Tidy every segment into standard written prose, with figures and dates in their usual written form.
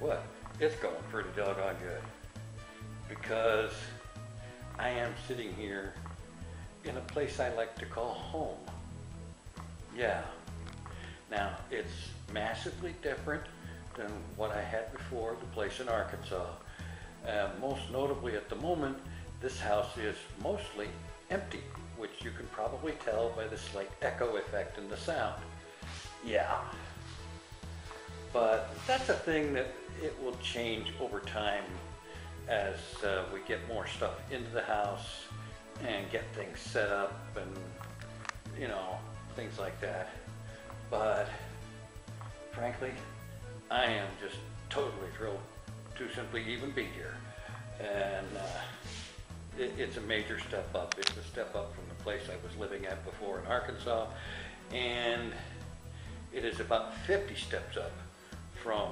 what, it's going pretty doggone good. Because I am sitting here in a place I like to call home. Yeah. Now, it's massively different than what I had before, the place in Arkansas. Most notably at the moment, this house is mostly empty, which you can probably tell by the slight echo effect in the sound. Yeah. But that's a thing that it will change over time as we get more stuff into the house and get things set up and, you know, things like that. But frankly, I am just totally thrilled to simply even be here. And it's a major step up. It's a step up from the place I was living at before in Arkansas. And it is about 50 steps up from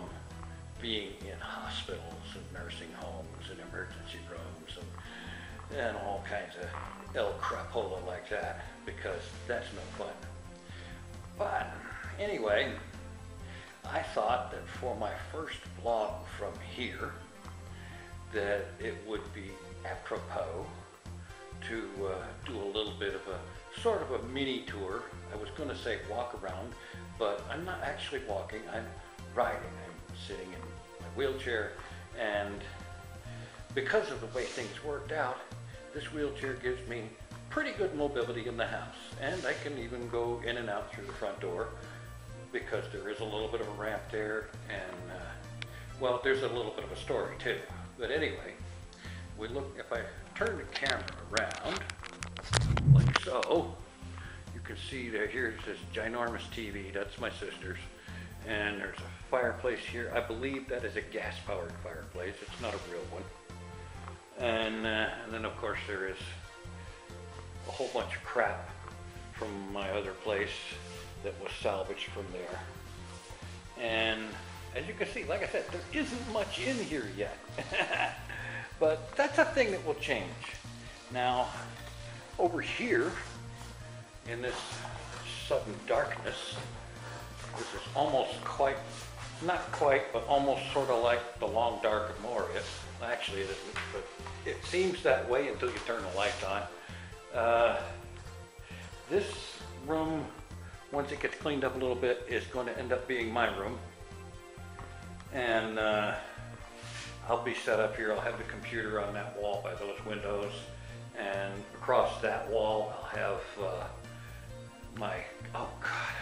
being in hospitals and nursing homes and emergency rooms and all kinds of El Crapola like that, because that's no fun. But anyway, I thought that for my first vlog from here, that it would be apropos to do a little bit of a sort of a mini tour. I was going to say walk around, but I'm not actually walking, I'm riding. I'm sitting in my wheelchair, and because of the way things worked out, this wheelchair gives me pretty good mobility in the house, and I can even go in and out through the front door because there is a little bit of a ramp there, and well, there's a little bit of a story too. But anyway, we look, if I turn the camera around like so, you can see that here's this ginormous TV. That's my sister's. And there's a fireplace here. I believe that is a gas-powered fireplace. It's not a real one. And then of course there is a whole bunch of crap from my other place that was salvaged from there. And as you can see, like I said, there isn't much in here yet. But that's a thing that will change. Now, over here in this sudden darkness, this is almost quite, not quite, but almost sort of like the long dark of Moria. Actually, it isn't, but it seems that way until you turn the lights on. This room, once it gets cleaned up a little bit, is going to end up being my room. And I'll be set up here. I'll have the computer on that wall by those windows. And across that wall, I'll have my, oh God.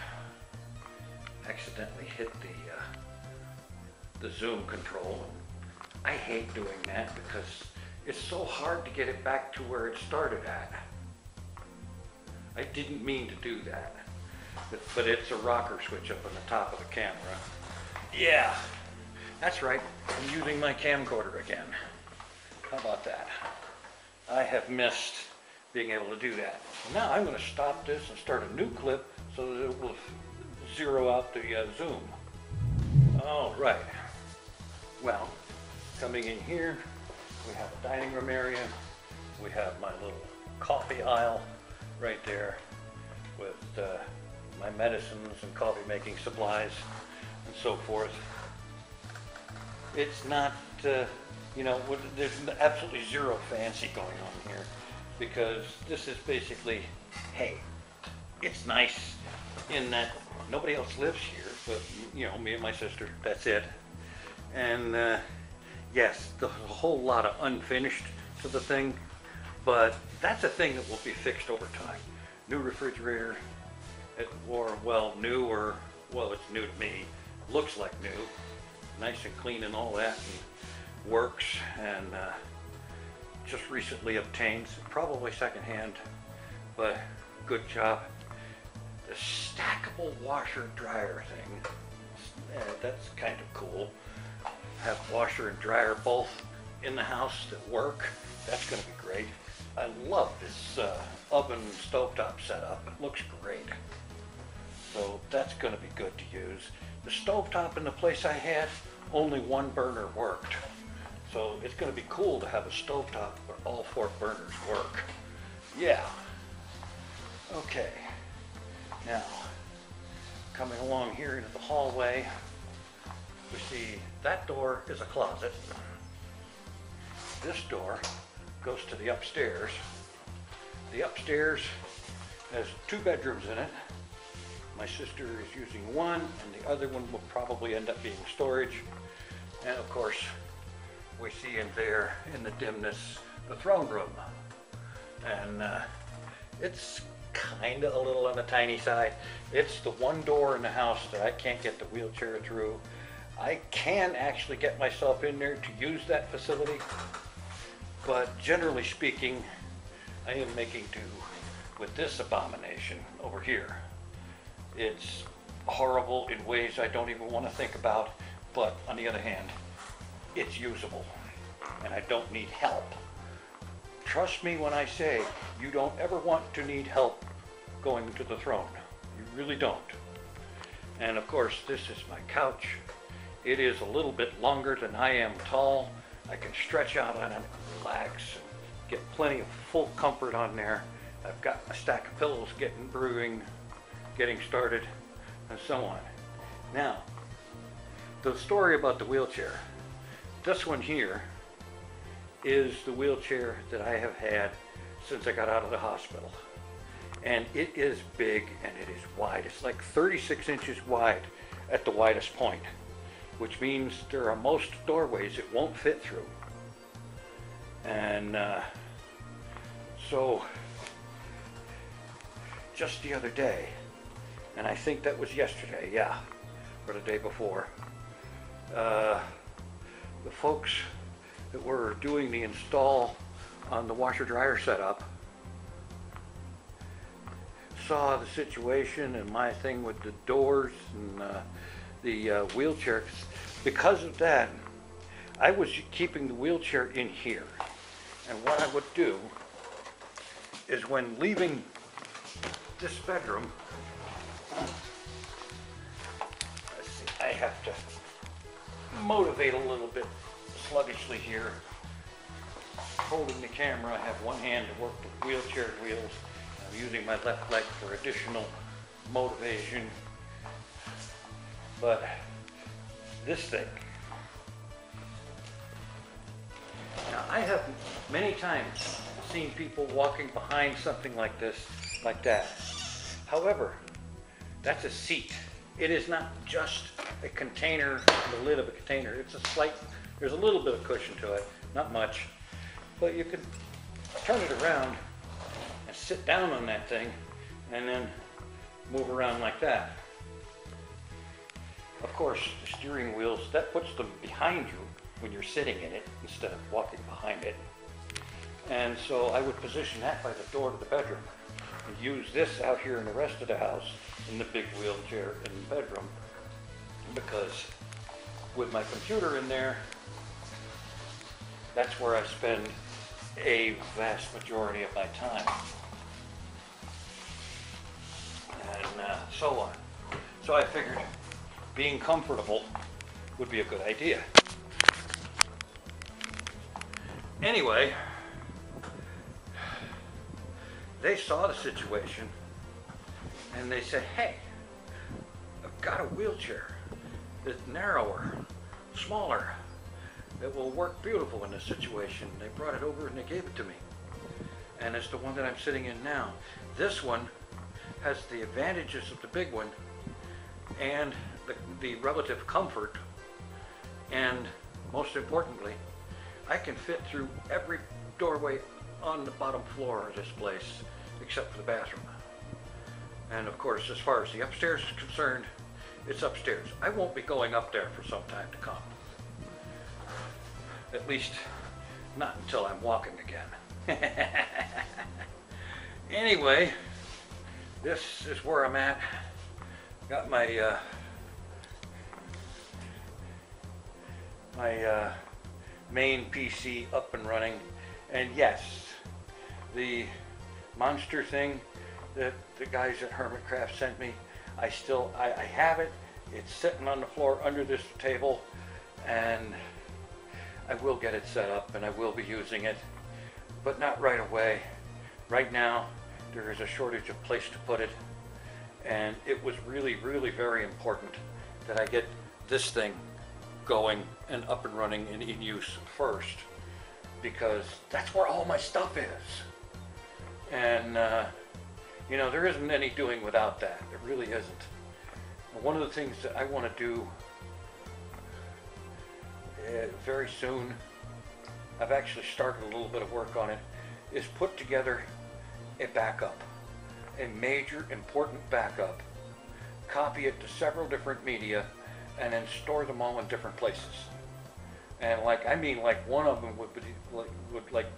Accidentally hit the zoom control. I hate doing that because it's so hard to get it back to where it started at. I didn't mean to do that, but it's a rocker switch up on the top of the camera. Yeah, that's right. I'm using my camcorder again. How about that? I have missed being able to do that. Now I'm going to stop this and start a new clip so that it will zero out the zoom. All right. Well, coming in here, we have a dining room area. We have my little coffee aisle right there with my medicines and coffee making supplies and so forth. It's not, you know, there's absolutely zero fancy going on here because this is basically, hey, it's nice in that nobody else lives here, but, you know, me and my sister, that's it. And yes, there's a whole lot of unfinished to the thing, but that's a thing that will be fixed over time. New refrigerator, or well, new, or well, it's new to me. Looks like new, nice and clean and all that, and works, and just recently obtained, probably secondhand, but good job. The stackable washer dryer thing, that's kind of cool. Have washer and dryer both in the house that work. That's going to be great. I love this oven stovetop setup. It looks great. So that's going to be good to use. The stovetop in the place I had, only one burner worked. So it's going to be cool to have a stovetop where all 4 burners work. Yeah. Okay. Now, coming along here into the hallway, we see that door is a closet. This door goes to the upstairs. The upstairs has 2 bedrooms in it. My sister is using one, and the other one will probably end up being storage. And of course, we see in there, in the dimness, the throne room. And it's kind of a little on the tiny side. It's the one door in the house that I can't get the wheelchair through. I can actually get myself in there to use that facility, but generally speaking, I am making do with this abomination over here. It's horrible in ways I don't even want to think about, but on the other hand, it's usable, and I don't need help. Trust me when I say you don't ever want to need help going to the throne. You really don't. And of course, this is my couch. It is a little bit longer than I am tall. I can stretch out on it, relax, get plenty of full comfort on there. I've got my stack of pillows getting started, and so on. Now, the story about the wheelchair. This one here is the wheelchair that I have had since I got out of the hospital. And it is big and it is wide. It's like 36 inches wide at the widest point, which means there are most doorways it won't fit through. And so just the other day, and I think that was yesterday, yeah, or the day before, the folks that were doing the install on the washer dryer setup saw the situation and my thing with the doors and the wheelchair. Because of that, I was keeping the wheelchair in here. And what I would do is when leaving this bedroom, let's see, I have to motivate a little bit sluggishly here. Holding the camera, I have one hand to work the wheelchair wheels. I'm using my left leg for additional motivation. But this thing, now I have many times seen people walking behind something like this, like that. However, that's a seat. It is not just a container, the lid of a container. It's a slight, there's a little bit of cushion to it, not much, but you can turn it around and sit down on that thing and then move around like that. Of course, the steering wheels, that puts them behind you when you're sitting in it instead of walking behind it. And so I would position that by the door to the bedroom and use this out here in the rest of the house in the big wheelchair in the bedroom, because with my computer in there, that's where I spend a vast majority of my time, and so on. So I figured being comfortable would be a good idea. Anyway, they saw the situation and they said, hey, I've got a wheelchair that's narrower, smaller, that will work beautiful in this situation. They brought it over and they gave it to me. And it's the one that I'm sitting in now. This one has the advantages of the big one and the relative comfort, and most importantly, I can fit through every doorway on the bottom floor of this place except for the bathroom. And of course, as far as the upstairs is concerned, it's upstairs. I won't be going up there for some time to come. At least not until I'm walking again. Anyway, this is where I'm at. Got my main PC up and running, and yes, the monster thing that the guys at Hermitcraft sent me, I have it. It's sitting on the floor under this table, and I will get it set up and I will be using it, but not right away. Right now there is a shortage of place to put it, and it was really, really very important that I get this thing going and up and running and in use first, because that's where all my stuff is. And you know, there isn't any doing without that. There really isn't. One of the things that I want to do very soon, I've actually started a little bit of work on it, is put together a backup, a major important backup, copy it to several different media, and then store them all in different places. And like, I mean, like one of them would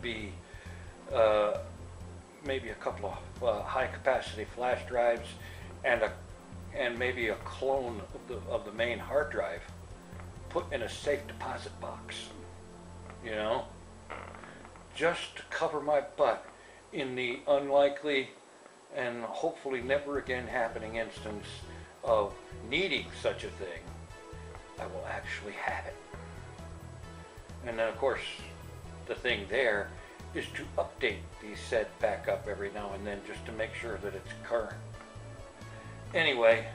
be maybe a couple of high capacity flash drives and maybe a clone of the main hard drive put in a safe deposit box, you know, just to cover my butt in the unlikely and hopefully never again happening instance of needing such a thing. I will actually have it. And then of course the thing there is to update the said backup every now and then, just to make sure that it's current. Anyway,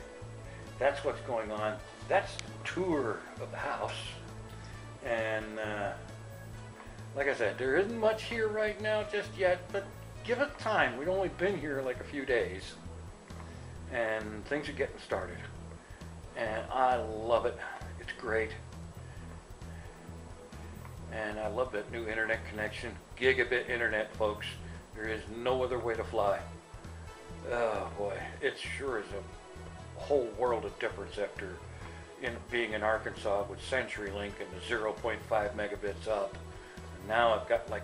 that's what's going on. That's the tour of the house. And like I said, there isn't much here right now just yet, but give it time. We've only been here like a few days, and things are getting started. And I love it. It's great. And I love that new internet connection. Gigabit internet, folks. There is no other way to fly. Oh boy, it sure is a whole world of difference after being in Arkansas with CenturyLink and the 0.5 megabits up. And now I've got like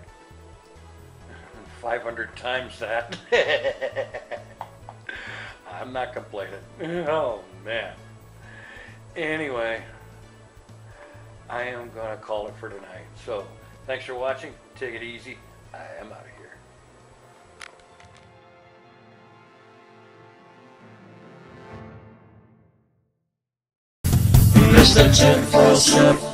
500 times that. I'm not complaining. Oh man. Anyway, I am going to call it for tonight. So, thanks for watching. Take it easy. I am out of here. Mr. TinFoilChef.